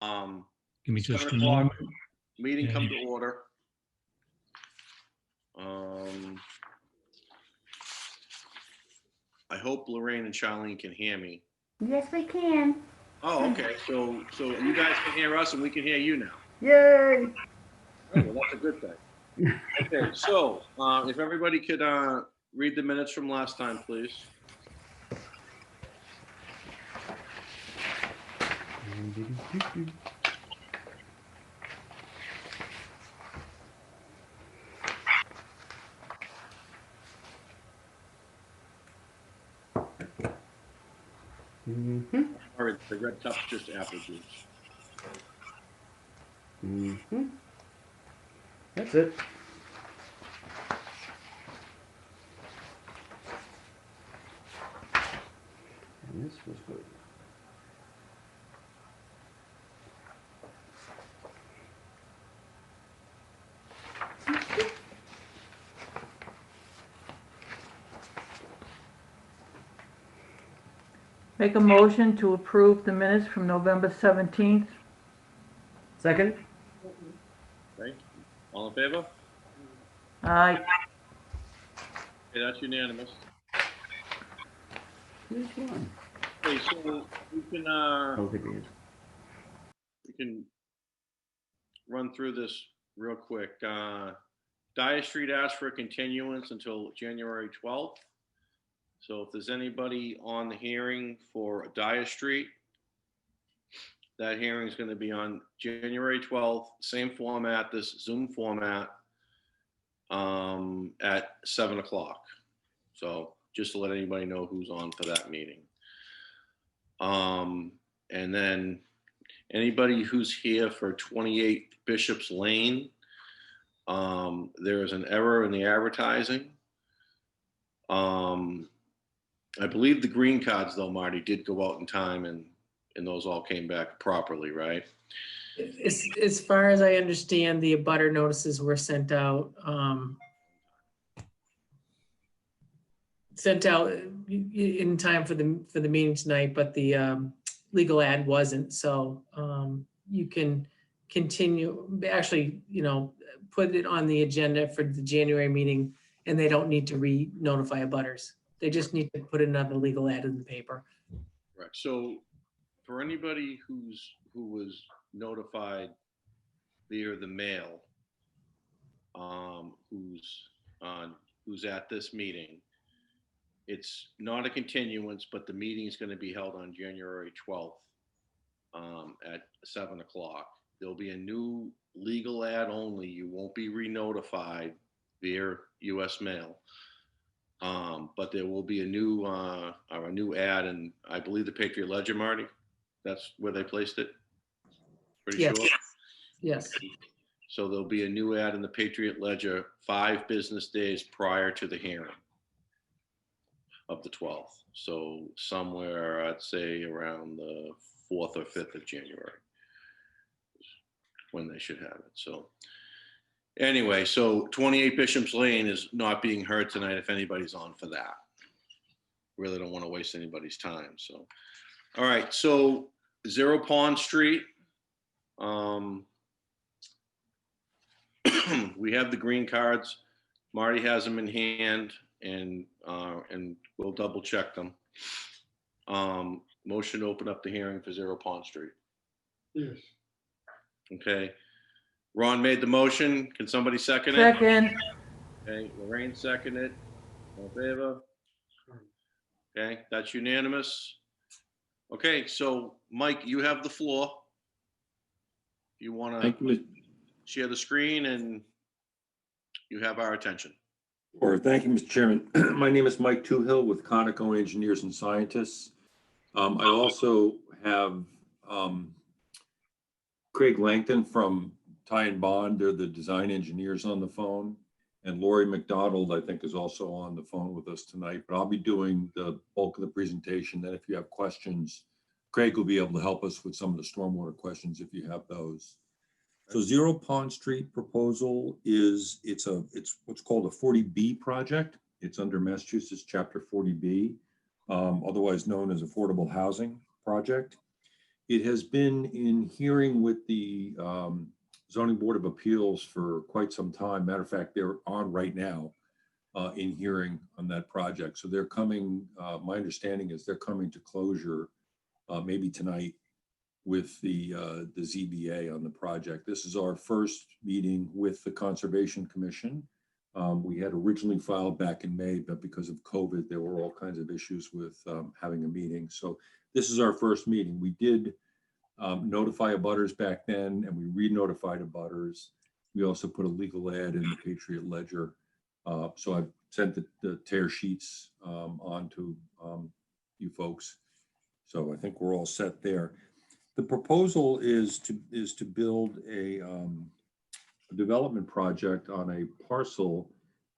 Give me just 7 a o'clock, moment. meeting Yeah. come to order. I hope Lorraine and Charlene can hear me. Yes, we can. Oh, okay. So you guys can hear us and we can hear you now. Yay! Oh, well, that's a good thing. Okay, so if everybody could read the minutes from last time, please. Mm-hmm. Or the red cup's just apple juice. Mm-hmm. That's it. And this was good. Make a motion to approve the minutes from November 17th. Second? Okay, all in favor? Aye. Okay, that's unanimous. Which one? Okay, so we can I don't think we is. run through this real quick. Dyer Street asked for a continuance until January 12th. So if there's anybody on the hearing for Dyer Street, that hearing is going to be on January 12th, same format, this Zoom format, at 7 o'clock. So just to let anybody know who's on for that meeting. And then anybody who's here for 28 Bishop's Lane, there is an error in the advertising. I believe the green cards, though, Marty, did go out in time, and those all came back properly, right? As far as I understand, the abutter notices were sent out in time for the meeting tonight, but the legal ad wasn't. So you can continue, actually, put it on the agenda for the January meeting, and they don't need to re-notify abutters. They just need to put another legal ad in the paper. Right. So for anybody who was notified via the mail, who's at this meeting, it's not a continuance, but the meeting is going to be held on January 12th at 7 o'clock. There'll be a new legal ad only. You won't be re-notified via U.S. mail. But there will be a new ad, and I believe the Patriot Ledger, Marty. That's where they placed it. Pretty Yes. sure. Yes. So there'll be a new ad in the Patriot Ledger 5 business days prior to the hearing of the 12th. So somewhere, I'd say around the 4th or 5th of January, when they should have it. So anyway, so 28 Bishop's Lane is not being heard tonight if anybody's on for that. Really don't want to waste anybody's time. So, all right. So 0 Pond Street. We have the green cards. Marty has them in hand, and we'll double check them. Motion to open up the hearing for 0 Pond Street. Yes. Okay. Ron made the motion. Can somebody second it? Second. Okay, Lorraine seconded it. All in favor? Okay, that's unanimous. Okay, so Mike, you have the floor. You want to share the screen, and you have our attention. Or thank you, Mr. Chairman. My name is Mike Toohill with Conoco Engineers and Scientists. I also have Craig Langton from Ty and Bond. They're the design engineers on the phone. And Lori McDonald, I think, is also on the phone with us tonight. But I'll be doing the bulk of the presentation. Then if you have questions, Craig will be able to help us with some of the stormwater questions if you have those. So 0 Pond Street proposal is, it's what's called a 40B project. It's under Massachusetts Chapter 40B, otherwise known as Affordable Housing Project. It has been in hearing with the Zoning Board of Appeals for quite some time. Matter of fact, they're on right now in hearing on that project. So they're coming, my understanding is they're coming to closure maybe tonight with the ZBA on the project. This is our first meeting with the Conservation Commission. We had originally filed back in May, but because of COVID, there were all kinds of issues with having a meeting. So this is our first meeting. We did notify abutters back then, and we re-notified abutters. We also put a legal ad in the Patriot Ledger. So I've sent the tear sheets on to you folks. So I think we're all set there. The proposal is to build a development project on a parcel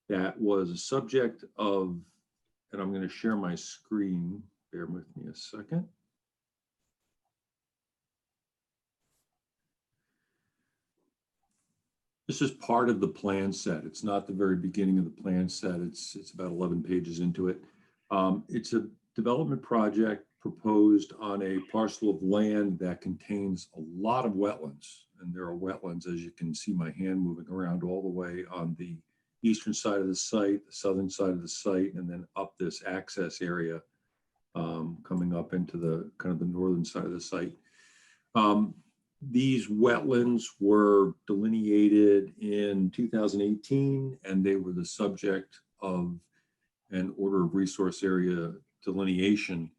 that was a subject of, and I'm going to share my screen. Bear with me a second. This is part of the plan set. It's not the very beginning of the plan set. It's about 11 pages into it. It's a development project proposed on a parcel of land that contains a lot of wetlands. And there are wetlands, as you can see my hand moving around, all the way on the eastern side of the site, the southern side of the site, and then up this access area coming up into the kind of the northern side of the site. These wetlands were delineated in 2018, and they were the subject of an order of resource area delineation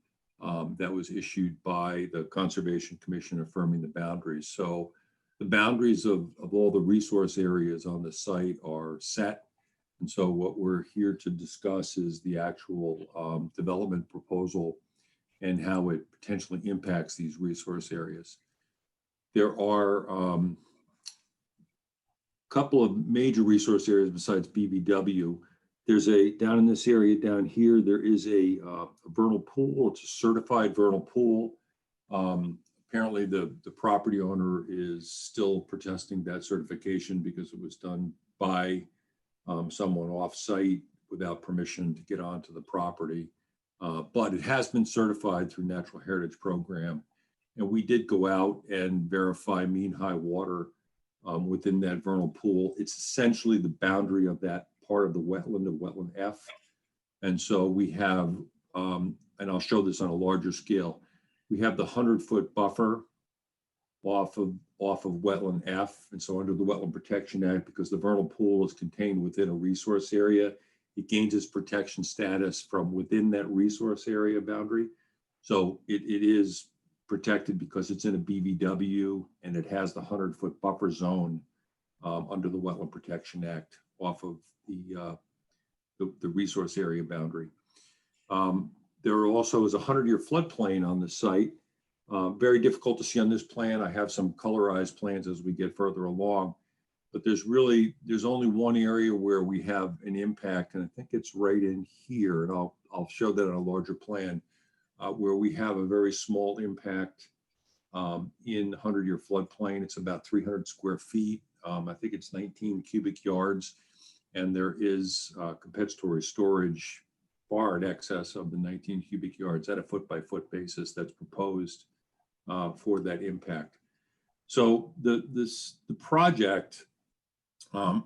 that was issued by the Conservation Commission affirming the boundaries. So the boundaries of all the resource areas on the site are set. And so what we're here to discuss is the actual development proposal and how it potentially impacts these resource areas. There are a couple of major resource areas besides BBW. There's down in this area down here, there is a vernal pool. It's a certified vernal pool. Apparently the property owner is still protesting that certification because it was done by someone off-site without permission to get onto the property. But it has been certified through Natural Heritage Program. And we did go out and verify mean high water within that vernal pool. It's essentially the boundary of that part of the wetland F. And so we have, and I'll show this on a larger scale, we have the 100-foot buffer off of wetland F. And so under the Wetland Protection Act, because the vernal pool is contained within a resource area, it gains its protection status from within that resource area boundary. So it is protected because it's in a BVW and it has the 100-foot buffer zone under the Wetland Protection Act off of the resource area boundary. There also is a 100-year floodplain on the site. Very difficult to see on this plan. I have some colorized plans as we get further along, but there's only one area where we have an impact, and I think it's right in here, and I'll show that on a larger plan, where we have a very small impact in 100-year floodplain. It's about 300 square feet. I think it's 19 cubic yards, and there is compensatory storage far in excess of the 19 cubic yards at a foot-by-foot basis that's proposed for that impact. So the project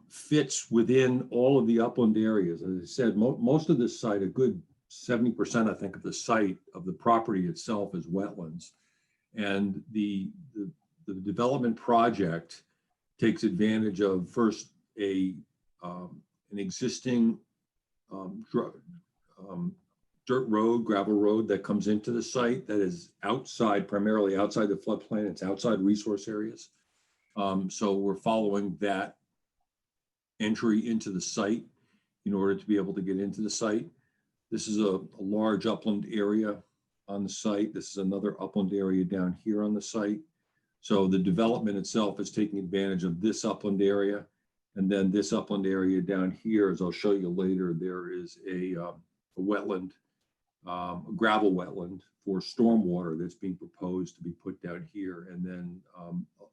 fits within all of the upland areas. As I said, most of this site, a good 70%, I think, of the site of the property itself is wetlands. And the development project takes advantage of first an existing dirt road, gravel road that comes into the site that is outside, primarily outside the floodplain. It's outside resource areas. So we're following that entry into the site in order to be able to get into the site. This is a large upland area on the site. This is another upland area down here on the site. So the development itself is taking advantage of this upland area. And then this upland area down here, as I'll show you later, there is a wetland, a gravel wetland for stormwater that's being proposed to be put down here. And then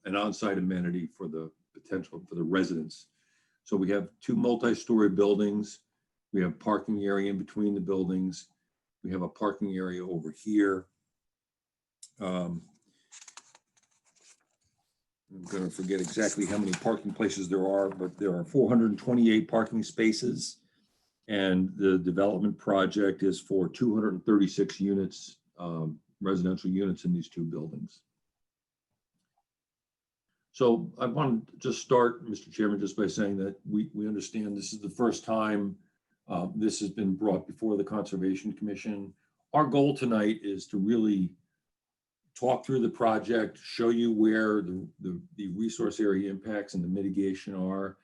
an on-site amenity for the potential for the residents. So we have two multi-story buildings. We have parking area in between the buildings. We have a parking area over here. I'm going to forget exactly how many parking places there are, but there are 428 parking spaces. And the development project is for 236 units, residential units in these two buildings. So I want to just start, Mr. Chairman, just by saying that we understand this is the first time this has been brought before the Conservation Commission. Our goal tonight is to really talk through the project, show you where the resource area impacts and the mitigation are,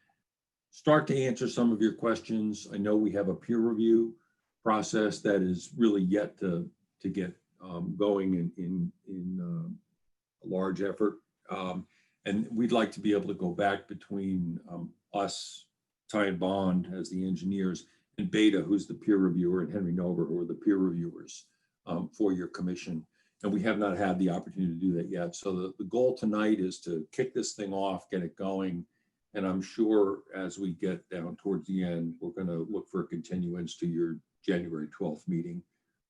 start to answer some of your questions. I know we have a peer review process that is really yet to get going in a large effort. And we'd like to be able to go back between us, Ty and Bond as the engineers, and Beta, who's the peer reviewer, and Henry Nover, who are the peer reviewers for your commission. And we have not had the opportunity to do that yet. So the goal tonight is to kick this thing off, get it going. And I'm sure as we get down towards the end, we're going to look for a continuance to your January 12th meeting,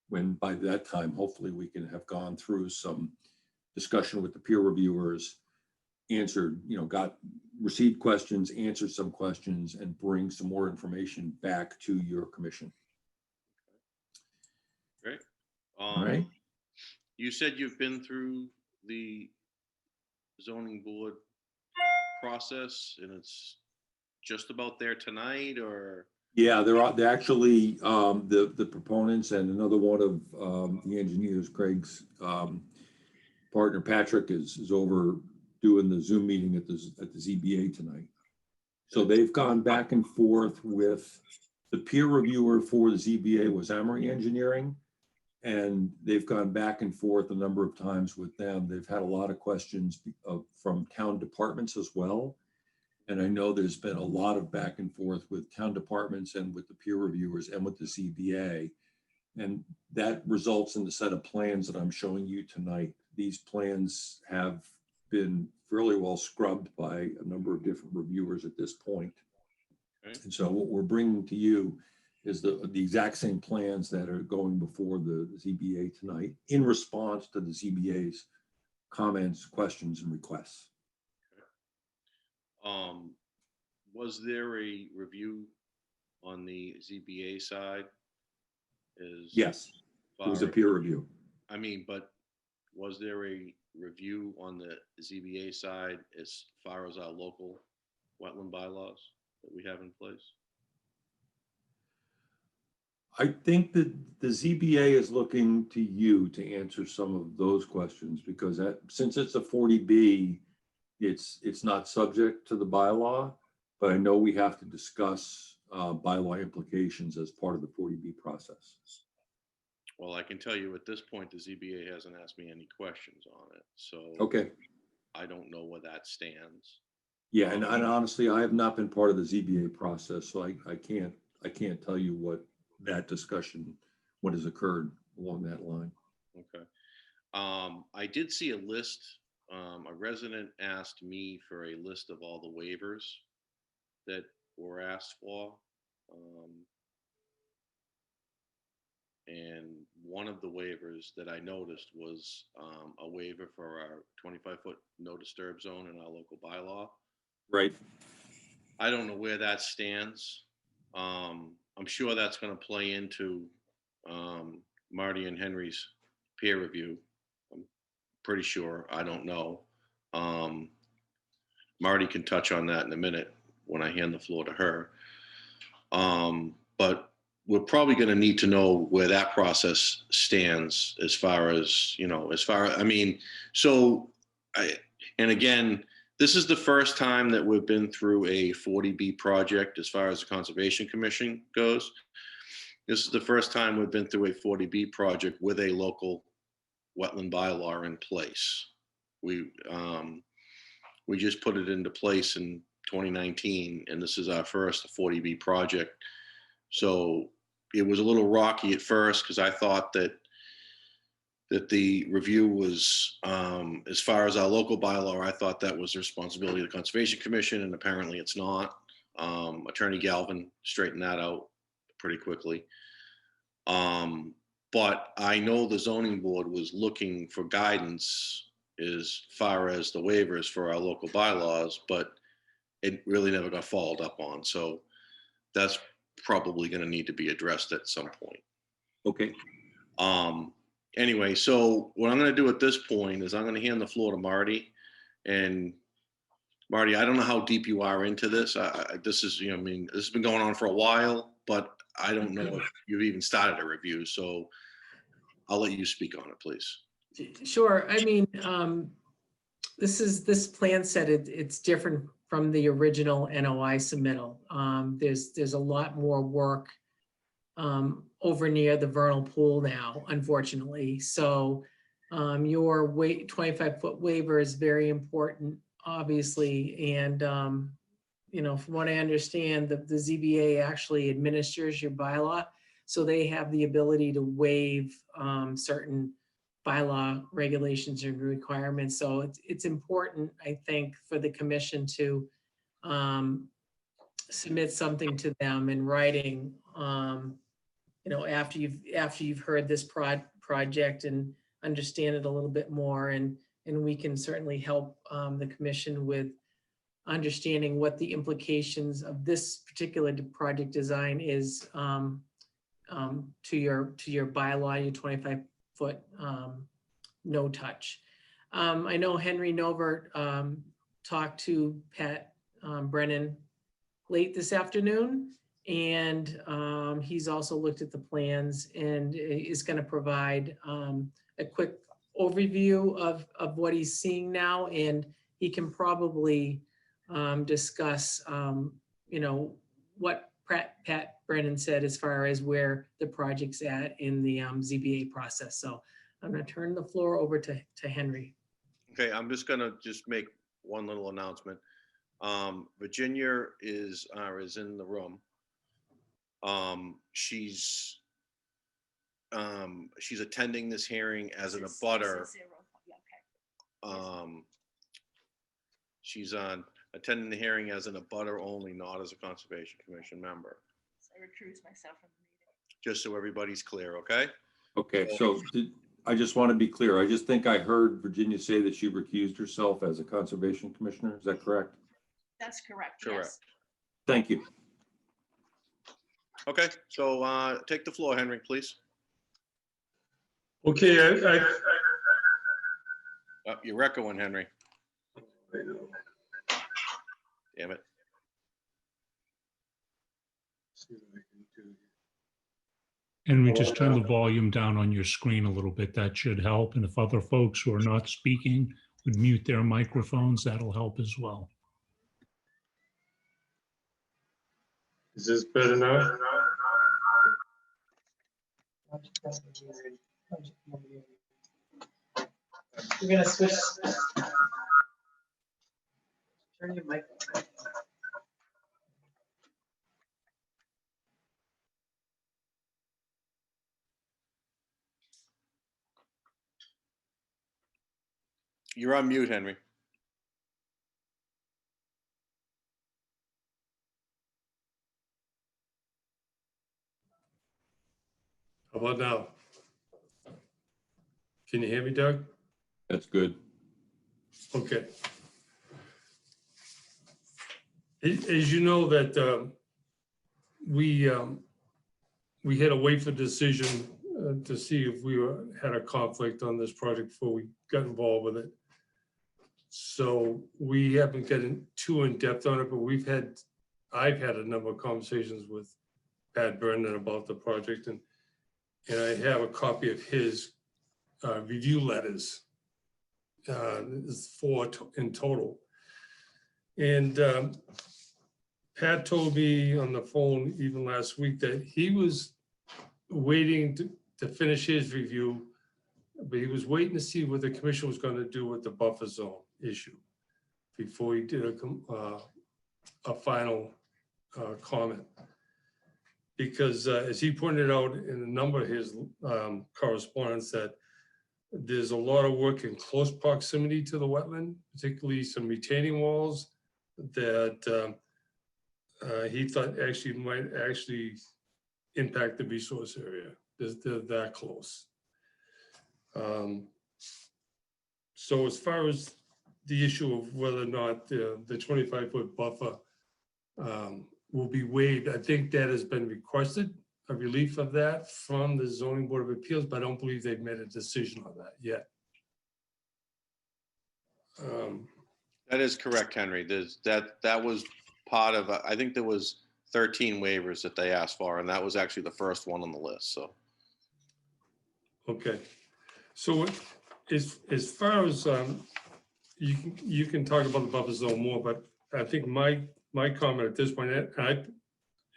when by that time, hopefully we can have gone through some discussion with the peer reviewers, answered, received questions, answered some questions, and bring some more information back to your commission. Great. All right. You said you've been through the zoning board process and it's just about there tonight, or? Yeah, they're actually the proponents, and another one of the engineers, Craig's partner Patrick, is over doing the Zoom meeting at the ZBA tonight. So they've gone back and forth with the peer reviewer for the ZBA was Amory Engineering, and they've gone back and forth a number of times with them. They've had a lot of questions from town departments as well. And I know there's been a lot of back and forth with town departments and with the peer reviewers and with the ZBA. And that results in the set of plans that I'm showing you tonight. These plans have been fairly well scrubbed by a number of different reviewers at this point. Okay. And so what we're bringing to you is the exact same plans that are going before the ZBA tonight in response to the ZBA's comments, questions, and requests. Was there a review on the ZBA side? Yes, it was a peer review. I mean, but was there a review on the ZBA side as far as our local wetland bylaws that we have in place? I think that the ZBA is looking to you to answer some of those questions, because since it's a 40B, it's not subject to the bylaw, but I know we have to discuss bylaw implications as part of the 40B process. Well, I can tell you at this point, the ZBA hasn't asked me any questions on it, so okay, I don't know where that stands. Yeah, and honestly, I have not been part of the ZBA process, so I can't tell you what has occurred along that line. Okay. I did see a list. A resident asked me for a list of all the waivers that were asked for. And one of the waivers that I noticed was a waiver for our 25-foot no disturb zone in our local bylaw. Right. I don't know where that stands. I'm sure that's going to play into Marty and Henry's peer review. I'm pretty sure. I don't know. Marty can touch on that in a minute when I hand the floor to her. But we're probably going to need to know where that process stands as far as, and again, this is the first time that we've been through a 40B project as far as the Conservation Commission goes. This is the first time we've been through a 40B project with a local wetland bylaw in place. We just put it into place in 2019, and this is our first 40B project. So it was a little rocky at first because I thought that the review was, as far as our local bylaw, I thought that was the responsibility of the Conservation Commission, and apparently it's not. Attorney Galvin straightened that out pretty quickly. But I know the zoning board was looking for guidance as far as the waivers for our local bylaws, but it really never got followed up on. So that's probably going to need to be addressed at some point. Okay, Anyway, so what I'm going to do at this point is I'm going to hand the floor to Marty. And Marty, I don't know how deep you are into this. This is, I mean, this has been going on for a while, but I don't know if you've even started a review. So I'll let you speak on it, please. Sure. I mean, this plan set, it's different from the original NOI submittal. There's a lot more work over near the vernal pool now, unfortunately. So your 25-foot waiver is very important, obviously. And, from what I understand, the ZBA actually administers your bylaw. So they have the ability to waive certain bylaw regulations and requirements. So it's important, I think, for the commission to submit something to them in writing, after you've heard this project and understand it a little bit more, and we can certainly help the commission with understanding what the implications of this particular project design is to your bylaw, your 25-foot no touch. I know Henry Novert talked to Pat Brennan late this afternoon, and he's also looked at the plans and is going to provide a quick overview of what he's seeing now, and he can probably discuss what Pat Brennan said as far as where the project's at in the ZBA process. So I'm going to turn the floor over to Henry. Okay, I'm just going to make one little announcement. Virginia is in the room. She's attending this hearing as an abutter. She's attending the hearing as an abutter only, not as a Conservation Commission member. So I recuse myself from the meeting. Just so everybody's clear, okay? okay. So I just want to be clear. I just think I heard Virginia say that she recused herself as a Conservation Commissioner. Is that correct? That's correct. Correct. Yes. Thank you. Okay, so take the floor, Henry, please. Okay, You're echoing, Henry. Damn it. Henry, just turn the volume down on your screen a little bit. That should help. And if other folks who are not speaking would mute their microphones, that'll help as well. Is this better now? We're going to switch. Turn your mic on. You're on mute, Henry. How about now? Can you hear me, Doug? That's good. Okay. As you know that we had to wait for decision to see if we had a conflict on this project before we got involved with it. So we haven't gotten too in depth on it, but I've had a number of conversations with Pat Brennan about the project, and I have a copy of his review letters. There's 4 in total. And Pat told me on the phone even last week that he was waiting to finish his review, but he was waiting to see what the commission was going to do with the buffer zone issue before he did a final comment. Because as he pointed out in a number of his correspondence, that there's a lot of work in close proximity to the wetland, particularly some retaining walls that he thought might impact the resource area. They're that close. So as far as the issue of whether or not the 25-foot buffer will be waived, I think that has been requested, a relief of that from the zoning board of appeals, but I don't believe they've made a decision on that yet. That is correct, Henry. That was part of, I think there was 13 waivers that they asked for, and that was actually the first one on the list, so. Okay, so as far as, you can talk about the buffer zone more, but I think my comment at this point, I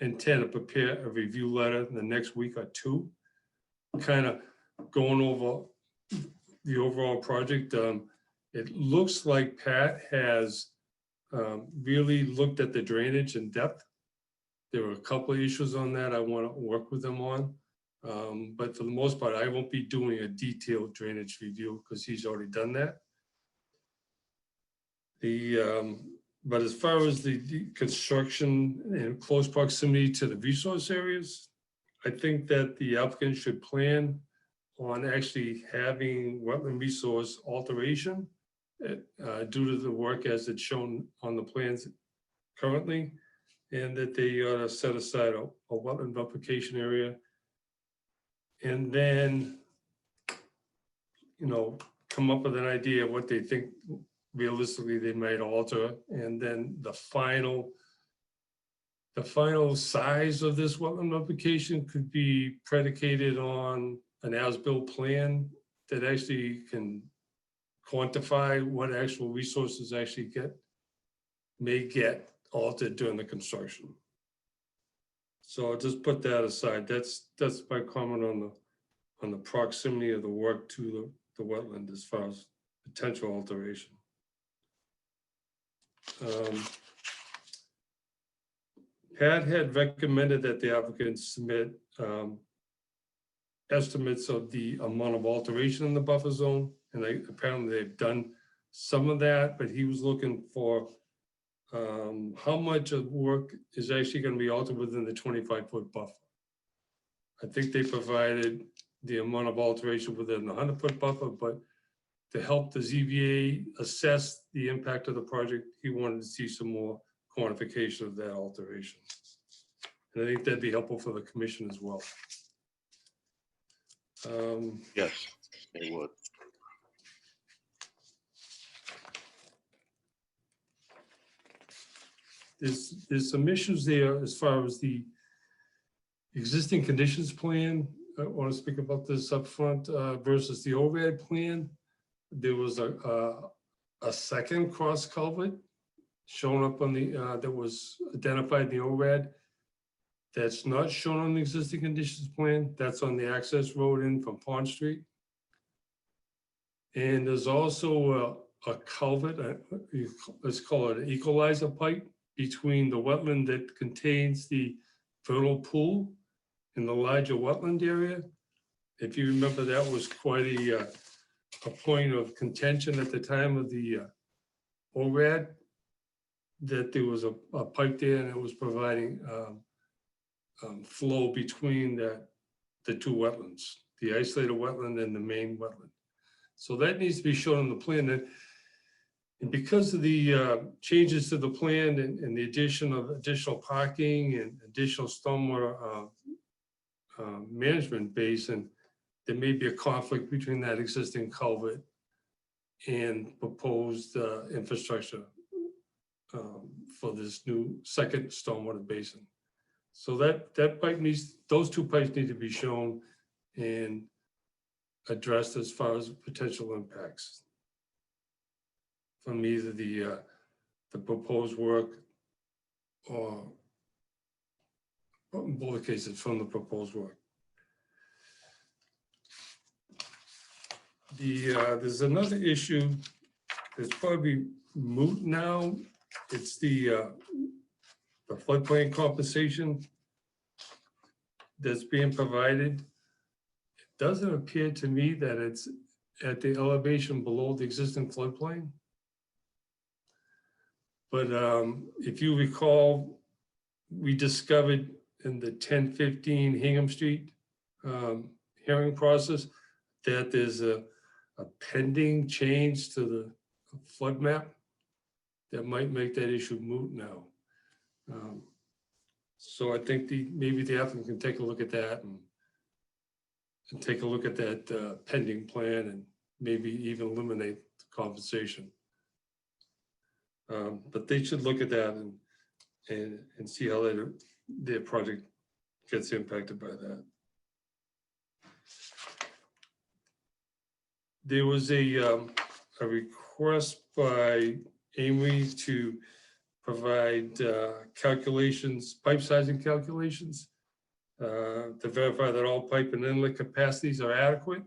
intend to prepare a review letter in the next week or two, kind of going over the overall project. It looks like Pat has really looked at the drainage in depth. There were a couple of issues on that I want to work with them on. But for the most part, I won't be doing a detailed drainage review because he's already done that. But as far as the construction in close proximity to the resource areas, I think that the applicant should plan on actually having wetland resource alteration due to the work as it's shown on the plans currently, and that they ought to set aside a wetland replication area. And then, come up with an idea of what they think realistically they might alter. And then the final size of this wetland replication could be predicated on an as-built plan that actually can quantify what actual resources actually may get altered during the construction. So I'll just put that aside. That's my comment on the proximity of the work to the wetland as far as potential alteration. Pat had recommended that the applicant submit estimates of the amount of alteration in the buffer zone, and apparently they've done some of that, but he was looking for how much of work is actually going to be altered within the 25-foot buffer. I think they provided the amount of alteration within the 100-foot buffer, but to help the ZBA assess the impact of the project, he wanted to see some more quantification of that alteration. And I think that'd be helpful for the commission as well. Yes, it would. There's some issues there as far as the existing conditions plan. I want to speak about this up front versus the ORAD plan. There was a second cross culvert shown up on the that was identified in the ORAD. That's not shown on the existing conditions plan. That's on the access road in from Pond Street. And there's also a culvert, let's call it an equalizer pipe, between the wetland that contains the vernal pool in the larger wetland area. If you remember, that was quite a point of contention at the time of the ORAD, that there was a pipe there and it was providing flow between the two wetlands, the isolated wetland and the main wetland. So that needs to be shown on the plan. And because of the changes to the plan and the addition of additional parking and additional stormwater management basin, there may be a conflict between that existing culvert and proposed infrastructure for this new second stormwater basin. So that pipe those two pipes need to be shown and addressed as far as potential impacts from either the proposed work or in both cases from the proposed work. There's another issue that's probably moot now. It's the floodplain compensation that's being provided. It doesn't appear to me that it's at the elevation below the existing floodplain. But if you recall, we discovered in the 1015 Hingham Street hearing process that there's a pending change to the flood map that might make that issue moot now. So I think maybe the applicant can take a look at that and take a look at that pending plan and maybe even eliminate the compensation. But they should look at that and see how their project gets impacted by that. There was a request by Amy to provide calculations, pipe sizing calculations, to verify that all pipe and inlet capacities are adequate.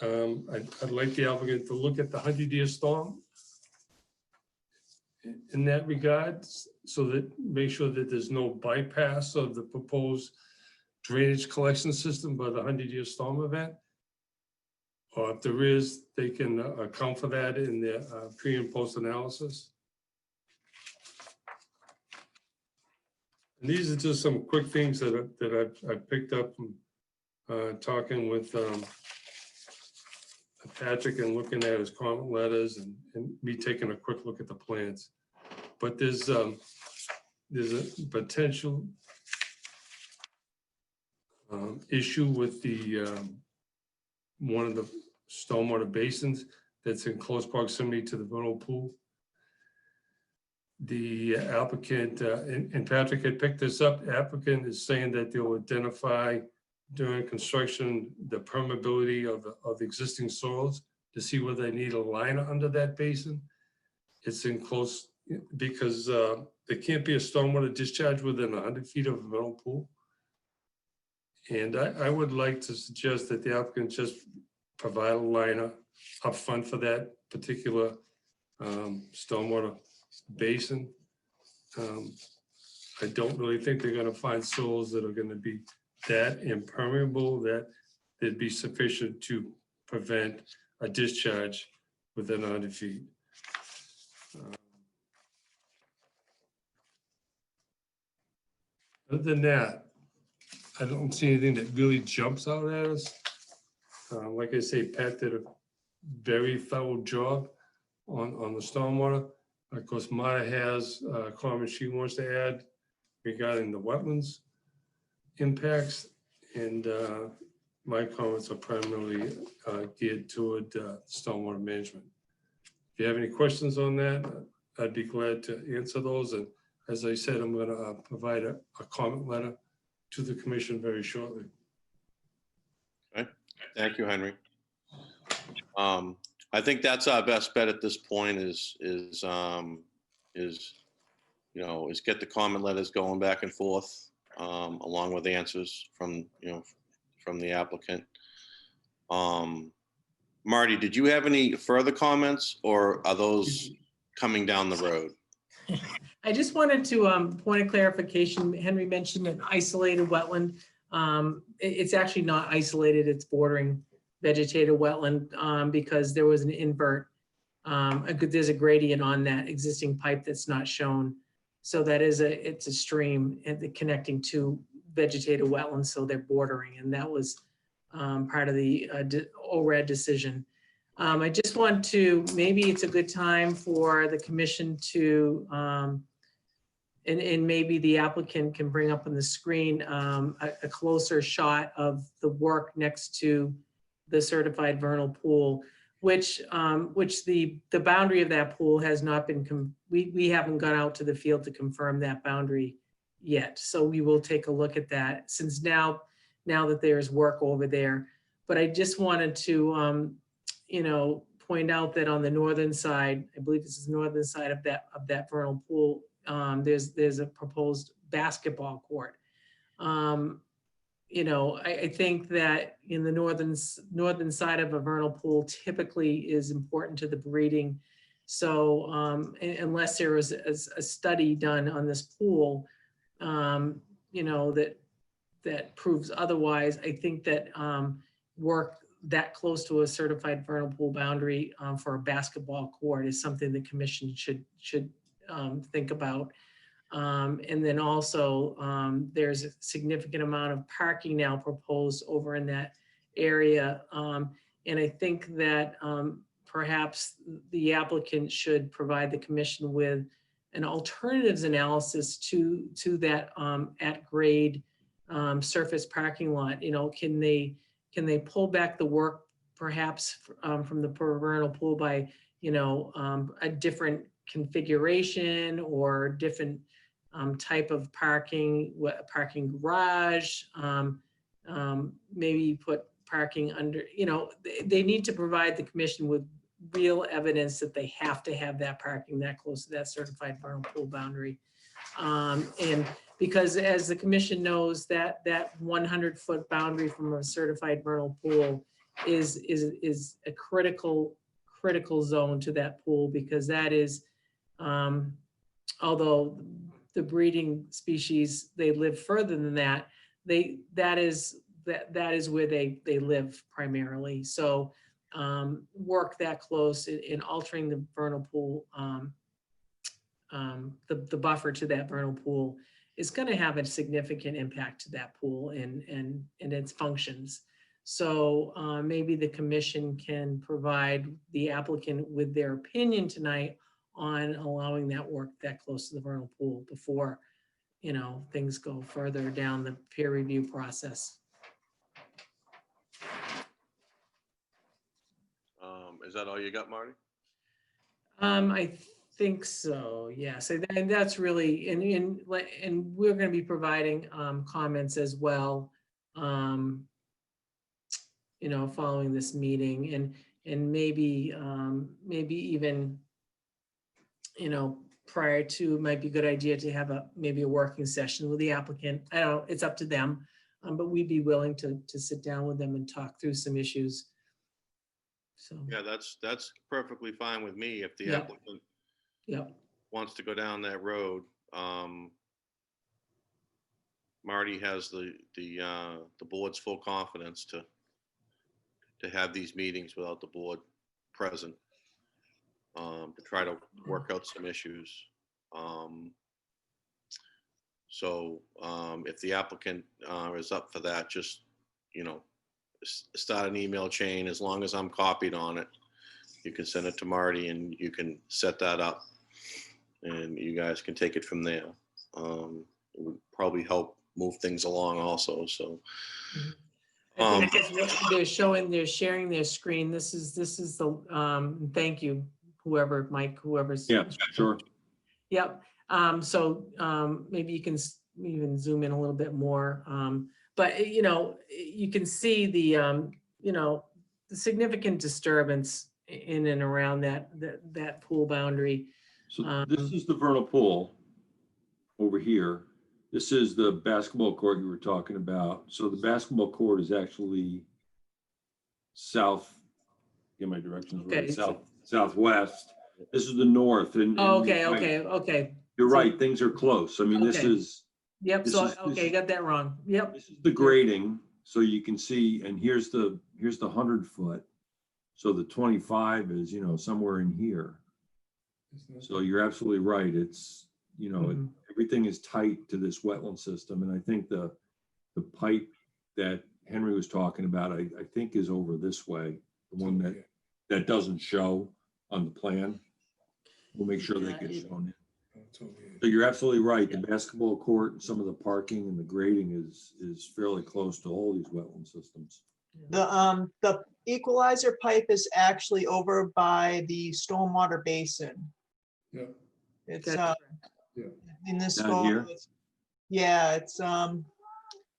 I'd like the applicant to look at the 100-year storm in that regard, so that make sure that there's no bypass of the proposed drainage collection system by the 100-year storm event. Or if there is, they can account for that in their pre and post analysis. And these are just some quick things that I've picked up from talking with Patrick and looking at his comment letters and me taking a quick look at the plans. But there's a potential issue with the one of the stormwater basins that's in close proximity to the vernal pool. The applicant, and Patrick had picked this up, the applicant is saying that they'll identify during construction the permeability of existing soils to see whether they need a liner under that basin. It's in close, because there can't be a stormwater discharge within 100 feet of a vernal pool. And I would like to suggest that the applicant just provide a liner up front for that particular stormwater basin. I don't really think they're going to find soils that are going to be that impermeable that they'd be sufficient to prevent a discharge within 100 feet. Other than that, I don't see anything that really jumps out at us. Like I say, Pat did a very thorough job on the stormwater. Of course, Maya has a comment she wants to add regarding the wetlands impacts, and my comments are primarily geared toward stormwater management. If you have any questions on that, I'd be glad to answer those. And as I said, I'm going to provide a comment letter to the commission very shortly. Okay, thank you, Henry. I think that's our best bet at this point is get the comment letters going back and forth, along with answers from the applicant. Marty, did you have any further comments, or are those coming down the road? I just wanted to point of clarification. Henry mentioned an isolated wetland. It's actually not isolated, it's bordering vegetated wetland because there was an invert. There's a gradient on that existing pipe that's not shown. So that it's a stream and connecting to vegetated wetlands, so they're bordering, and that was part of the ORAD decision. I just want to, maybe it's a good time for the commission to, and maybe the applicant can bring up on the screen a closer shot of the work next to the certified vernal pool, which the boundary of that pool has not been, we haven't gone out to the field to confirm that boundary yet. So we will take a look at that, since now that there's work over there. But I just wanted to, point out that on the northern side, I believe this is the northern side of that vernal pool, there's a proposed basketball court. I think that in the northern side of a vernal pool typically is important to the breeding. So unless there is a study done on this pool, that proves otherwise, I think that work that close to a certified vernal pool boundary for a basketball court is something the commission should think about. And then also there's a significant amount of parking now proposed over in that area. And I think that perhaps the applicant should provide the commission with an alternatives analysis to that at grade surface parking lot. You know, can they pull back the work perhaps from the vernal pool by, you know, a different configuration or different type of parking garage, maybe put parking under, you know, they need to provide the commission with real evidence that they have to have that parking that close to that certified vernal pool boundary. And because as the commission knows, that 100-foot boundary from a certified vernal pool is a critical zone to that pool, because that is, although the breeding species, they live further than that, that is where they live primarily. So work that close in altering the vernal pool, the buffer to that vernal pool is going to have a significant impact to that pool and its functions. So maybe the commission can provide the applicant with their opinion tonight on allowing that work that close to the vernal pool before, you know, things go further down the peer review process. Is that all you got, Marty? I think so, yes. And that's really, and we're going to be providing comments as well, you know, following this meeting, and maybe even, you know, prior to, might be a good idea to have maybe a working session with the applicant. I don't know, it's up to them, but we'd be willing to sit down with them and talk through some issues. So. Yeah, that's perfectly fine with me if the Yeah. applicant Yeah. wants to go down that road. Marty has the board's full confidence to have these meetings without the board present, to try to work out some issues. So if the applicant is up for that, just, you know, start an email chain. As long as I'm copied on it, you can send it to Marty and you can set that up and you guys can take it from there. It would probably help move things along also. So I think they're sharing their screen. This is the thank you, whoever, Mike, whoever's. Yeah, sure. Yep. So maybe you can even zoom in a little bit more. But you know, you can see the you know, the significant disturbance in and around that pool boundary. So this is the vernal pool over here. This is the basketball court you were talking about. So the basketball court is actually south, get my directions right, Okay. southwest. This is the north. And Oh, okay, you're right. okay. You're So- right, things are close. I mean, this Okay. is, Yep, This so, is- okay, got that wrong. Yep, this is the grading. So you can see, and here's the 100-foot. So the 25 is, you know, somewhere in here. So you're absolutely right. It's, you know, Mhm. everything is tight to this wetland system. And I think the pipe that Henry was talking about, I think is over this way, the one that doesn't show on the plan. We'll make sure that gets shown in. So you're absolutely right. The basketball court and some of the parking and the grading is fairly close to all these wetland systems. The equalizer pipe is actually over by the stormwater basin. Yeah. It's Gotcha. in this Down photo, here? it's- yeah, it's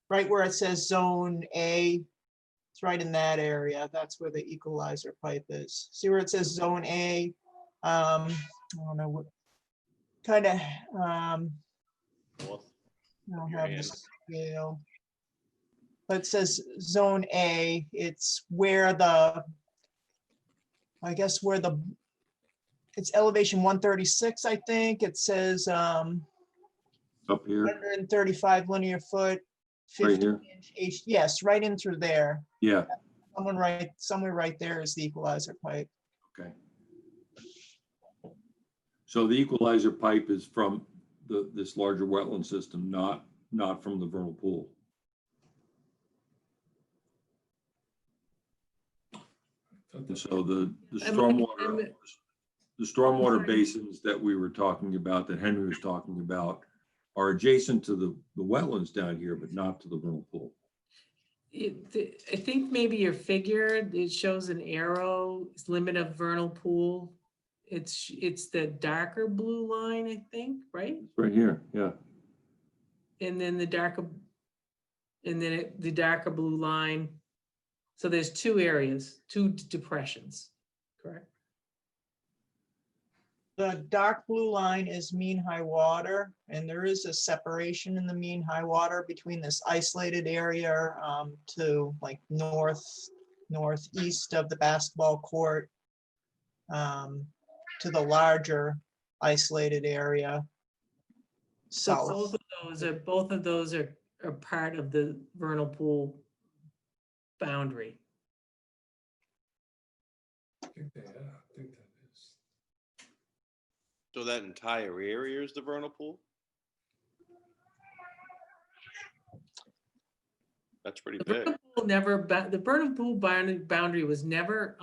right where it says zone A. It's right in that area. That's where the equalizer pipe is. See where it says zone A? I don't know what kind of North. I don't Your have hand. the scale. But it says zone A, it's where I guess where it's elevation 136, I think. It says Up here, 135 linear foot, right 50 here. inch H, yes, right in through there. Yeah, Somewhere right there is the equalizer pipe. okay. So the equalizer pipe is from this larger wetland system, not from the vernal pool. And so the I'm- stormwater, the stormwater Sorry. basins that we were talking about, that Henry was talking about, are adjacent to the wetlands down here, but not to the vernal pool. I think maybe your figure, it shows an arrow, it's limit of vernal pool. It's the darker blue line, I think, right? It's right here, yeah. And then the darker, the darker blue line. So there's two areas, two depressions, correct? The dark blue line is mean high water, and there is a separation in the mean high water between this isolated area to like northeast of the basketball court to the larger isolated area So south. both of those are part of the vernal pool boundary. I think that is. So that entire area is the vernal pool? That's pretty The big. vernal pool the vernal pool boundary was never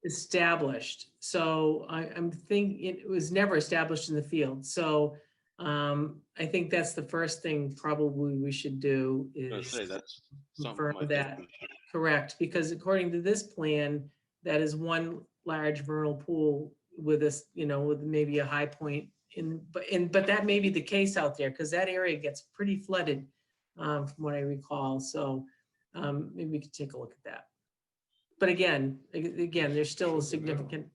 established. So I'm thinking it was never established in the field. So I think that's the first thing probably we should do I was gonna is say, that's something. confirm I think that. we should- Correct, because according to this plan, that is one large vernal pool with this, with maybe a high point but that may be the case out there because that area gets pretty flooded from what I recall. So maybe we could take a look at that. But again, there's still a significant,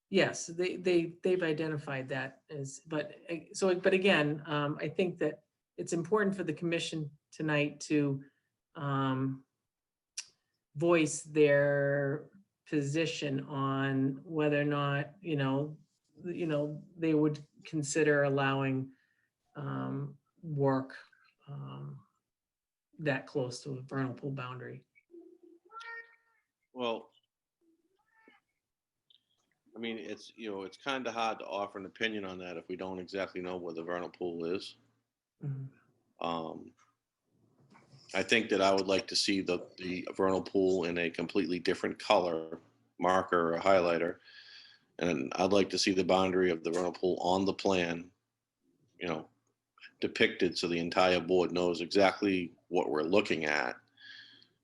yes, they've identified that as, but again, I think that it's important for the commission tonight to voice their position on whether or not, they would consider allowing work that close to a vernal pool boundary. Well, I mean, it's kind of hard to offer an opinion on that if we don't exactly know where the vernal pool is. Mhm. I think that I would like to see the vernal pool in a completely different color marker or highlighter. And I'd like to see the boundary of the vernal pool on the plan, depicted so the entire board knows exactly what we're looking at.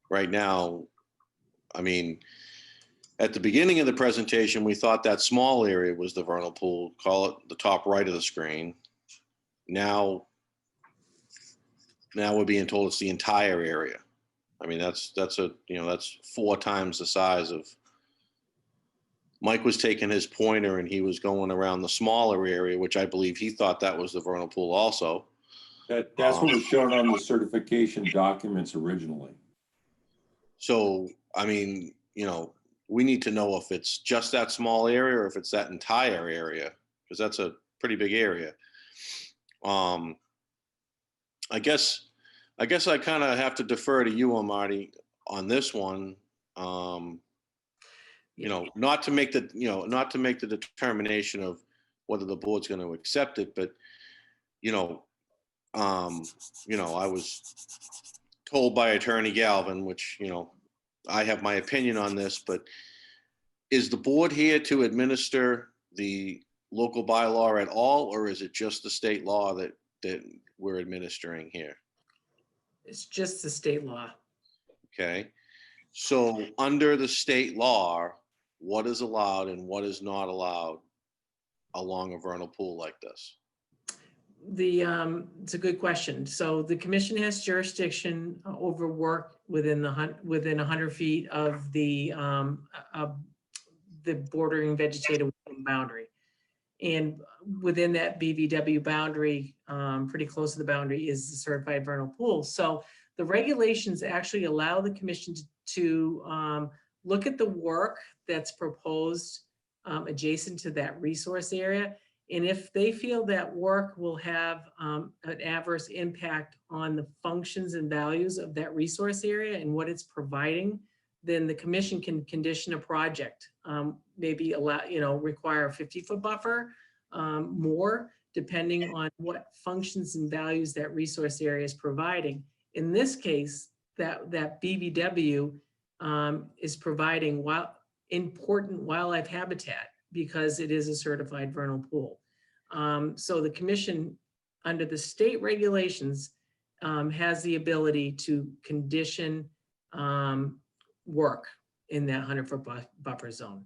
Right now, I mean, at the beginning of the presentation, we thought that small area was the vernal pool, call it the top right of the screen. Now we're being told it's the entire area. I mean, that's 4 times the size of. Mike was taking his pointer and he was going around the smaller area, which I believe he thought that was the vernal pool also. That's what was shown on the certification documents originally. So, I mean, we need to know if it's just that small area or if it's that entire area, because that's a pretty big area. I guess I kind of have to defer to you, Marty, on this one. Not to make the determination of whether the board's going to accept it, but I was told by Attorney Galvin, which I have my opinion on this, but is the board here to administer the local bylaw at all, or is it just the state law that we're administering here? It's just the state law. Okay, so under the state law, what is allowed and what is not allowed along a vernal pool like this? It's a good question. So the commission has jurisdiction over work within 100 feet of the bordering vegetative boundary. And within that BVW boundary, pretty close to the boundary, is the certified vernal pool. So the regulations actually allow the commission to look at the work that's proposed adjacent to that resource area. And if they feel that work will have an adverse impact on the functions and values of that resource area and what it's providing, then the commission can condition a project, maybe require a 50-foot buffer, more, depending on what functions and values that resource area is providing. In this case, that BVW is providing important wildlife habitat because it is a certified vernal pool. So the commission, under the state regulations, has the ability to condition work in that 100-foot buffer zone.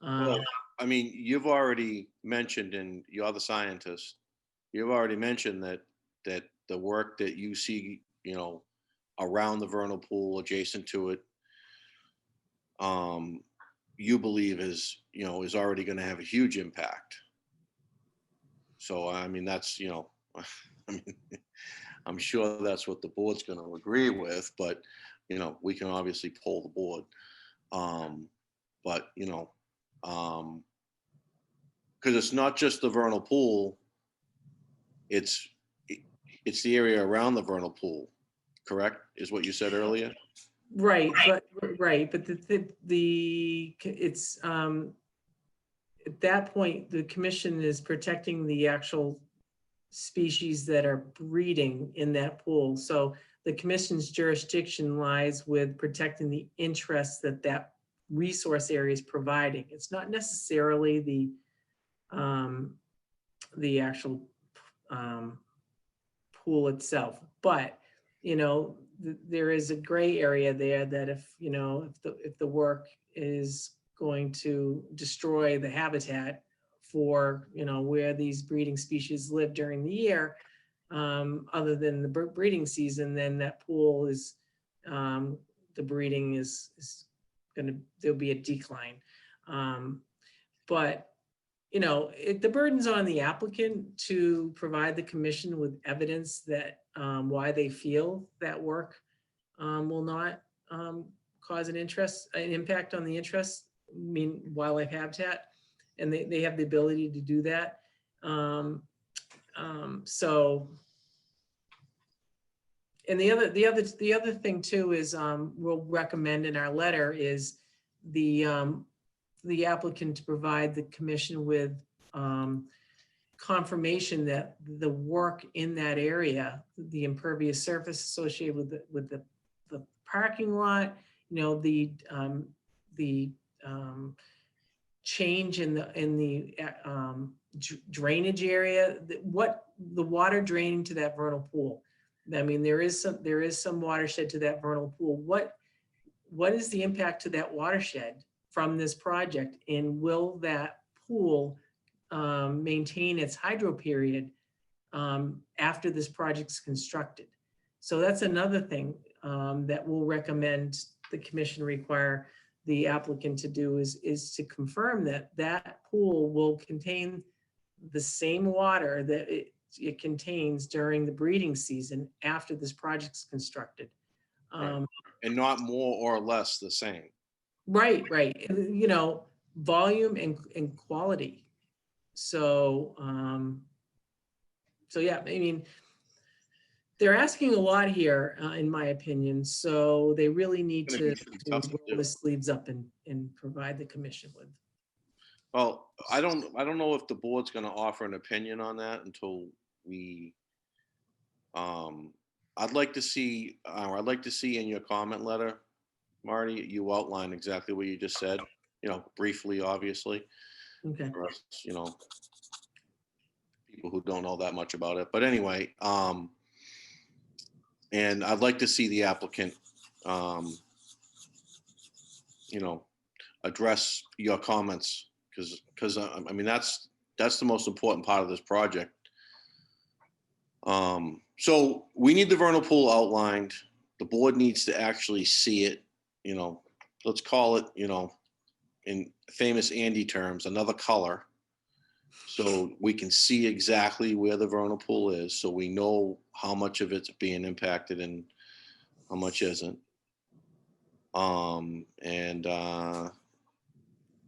Well, I mean, you've already mentioned, and you're the scientist, you've already mentioned that the work that you see, around the vernal pool, adjacent to it, you believe is already going to have a huge impact. So, I mean, that's, I mean, I'm sure that's what the board's going to agree with, but, we can obviously poll the board. But, because it's not just the vernal pool, it's the area around the vernal pool, correct? Is what you said earlier? Right, but it's at that point, the commission is protecting the actual species that are breeding in that pool. So the commission's jurisdiction lies with protecting the interests that resource area is providing. It's not necessarily the actual pool itself, but there is a gray area there that if the work is going to destroy the habitat for where these breeding species live during the year, other than the breeding season, then that pool is the breeding is there'll be a decline. But the burden's on the applicant to provide the commission with evidence that why they feel that work will not cause an impact on the interest, wildlife habitat, and they have the ability to do that. So, and the other thing too is we'll recommend in our letter is the applicant to provide the commission with confirmation that the work in that area, the impervious surface associated with the parking lot, the change in the drainage area, what the water draining to that vernal pool. I mean, there is some watershed to that vernal pool. What is the impact to that watershed from this project, and will that pool maintain its hydro period after this project's constructed? So that's another thing that we'll recommend the commission require the applicant to do is to confirm that pool will contain the same water that it contains during the breeding season after this project's constructed. Right. And not more or less the same. Right. Volume and quality. So, yeah, I mean, they're asking a lot here, in my opinion. So they really need to roll the sleeves up and provide the commission with. Well, I don't know if the board's going to offer an opinion on that until we. I'd like to see in your comment letter, Marty, you outline exactly what you just said, briefly, obviously. Okay. For us, people who don't know that much about it. But anyway, and I'd like to see the applicant, address your comments because I mean, that's the most important part of this project. So we need the vernal pool outlined. The board needs to actually see it, let's call it, in famous Andy terms, another color. So we can see exactly where the vernal pool is. So we know how much of it's being impacted and how much isn't. And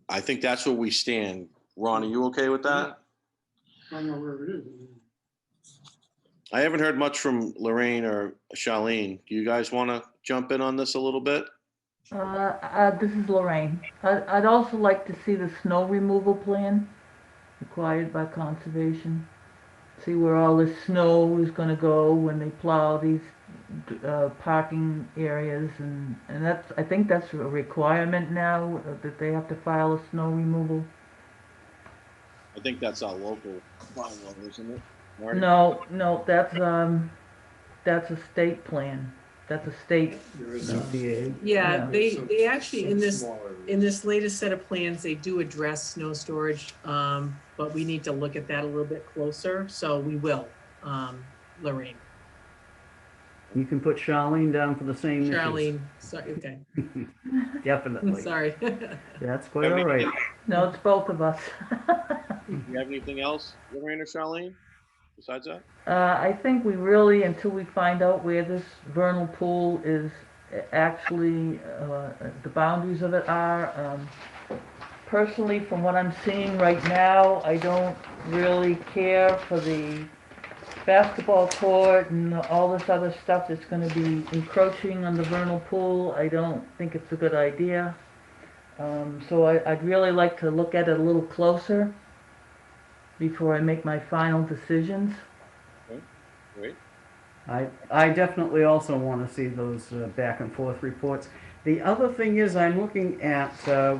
I think that's where we stand. Ron, are you okay with that? I don't know where it is. I haven't heard much from Lorraine or Charlene. Do you guys want to jump in on this a little bit? This is Lorraine. I'd also like to see the snow removal plan required by conservation. See where all the snow is going to go when they plow these parking areas and that's, I think that's a requirement now, that they have to file a snow removal. I think that's our local bylaw, isn't it? Marty? No, that's a state plan. That's a state, There is some- CPA. Yeah, Yeah. they actually, in this, smaller in this latest set of plans, they do address snow storage, but we need to look at that a little bit closer, so we will, Lorraine. You can put Charlene down for the same issues. Charlene, sorry, okay, Definitely. sorry. That's quite all right. no, it's both of us. Do you have anything else, Lorraine or Charlene, besides that? I think we really, until we find out where this vernal pool is actually, the boundaries of it are, personally, from what I'm seeing right now, I don't really care for the basketball court and all this other stuff that's gonna be encroaching on the vernal pool. I don't think it's a good idea. So I'd really like to look at it a little closer before I make my final decisions. Great. I definitely also want to see those back and forth reports. The other thing is I'm looking at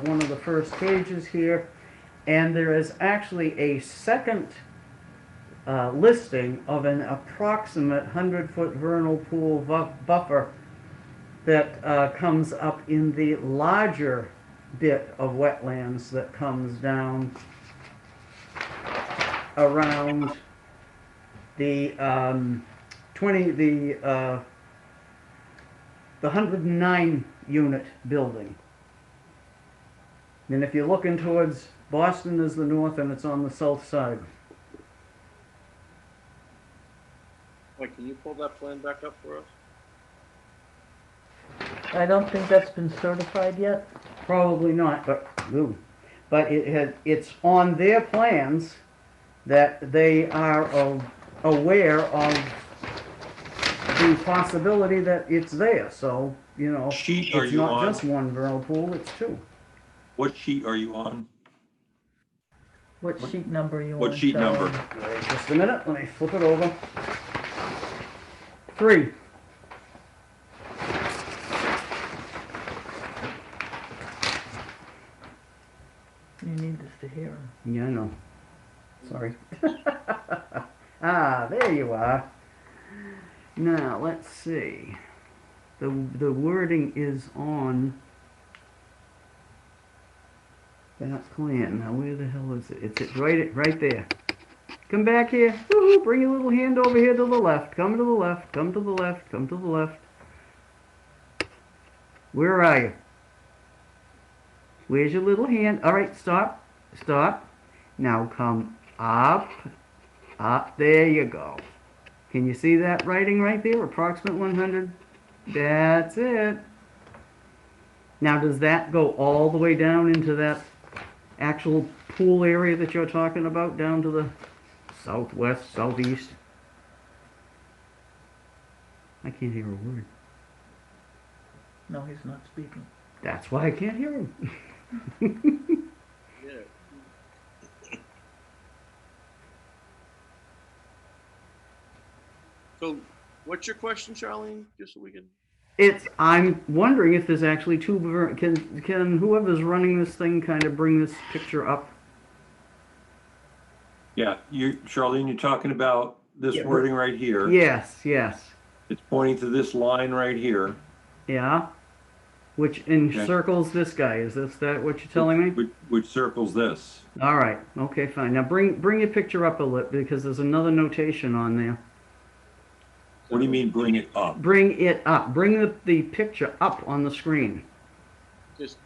one of the first pages here, and there is actually a second listing of an approximate 100-foot vernal pool buffer that comes up in the larger bit of wetlands that comes down around the 109 unit building. And if you're looking towards Boston is the north and it's on the south side. Wait, can you pull that plan back up for us? I don't think that's been certified yet. Probably not, but it's on their plans that they are aware of the possibility that it's there. So, you know, Sheet are it's you not on? just one vernal pool, it's two. What sheet are you on? What sheet number you What want? sheet number? Wait just a minute, let me flip it over. 3. You need this to hear him. Yeah, I know. Sorry. There you are. Now, let's see. The wording is on that plan. Now, where the hell is it? It's right there. Come back here. Woo-hoo, bring your little hand over here to the left. Come to the left. Come to the left. Come to the left. Where are you? Where's your little hand? All right, stop. Stop. Now come up. Up. There you go. Can you see that writing right there? Approximate 100. That's it. Now, does that go all the way down into that actual pool area that you're talking about, down to the southwest, southeast? I can't hear a word. No, he's not speaking. That's why I can't hear him. Yeah. So, what's your question, Charlene? Just so we can. I'm wondering if there's actually two, can whoever's running this thing kind of bring this picture up? Yeah, Charlene, you're talking about this Yeah. wording right here. Yes, yes, It's pointing to this line right here. yeah. Which encircles this guy, is that what you're telling me? Which circles this. All right, okay, fine. Now bring your picture up a little, because there's another notation on there. What do you mean bring it up? Bring it up, bring the picture up on the screen. Just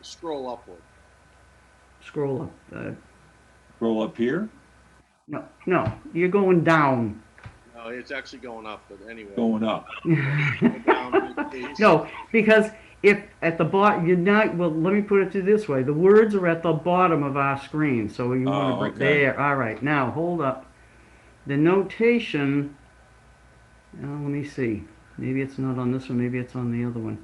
scroll upward. Scroll up. Roll up here? No, you're going down. No, it's actually going up, but anyway. Going up. No, because if at the bottom, you're not, well, let me put it to this way. The words are at the bottom of our screen, so you want to bring, okay. there. All right, now hold up. The notation, let me see. Maybe it's not on this one, maybe it's on the other one.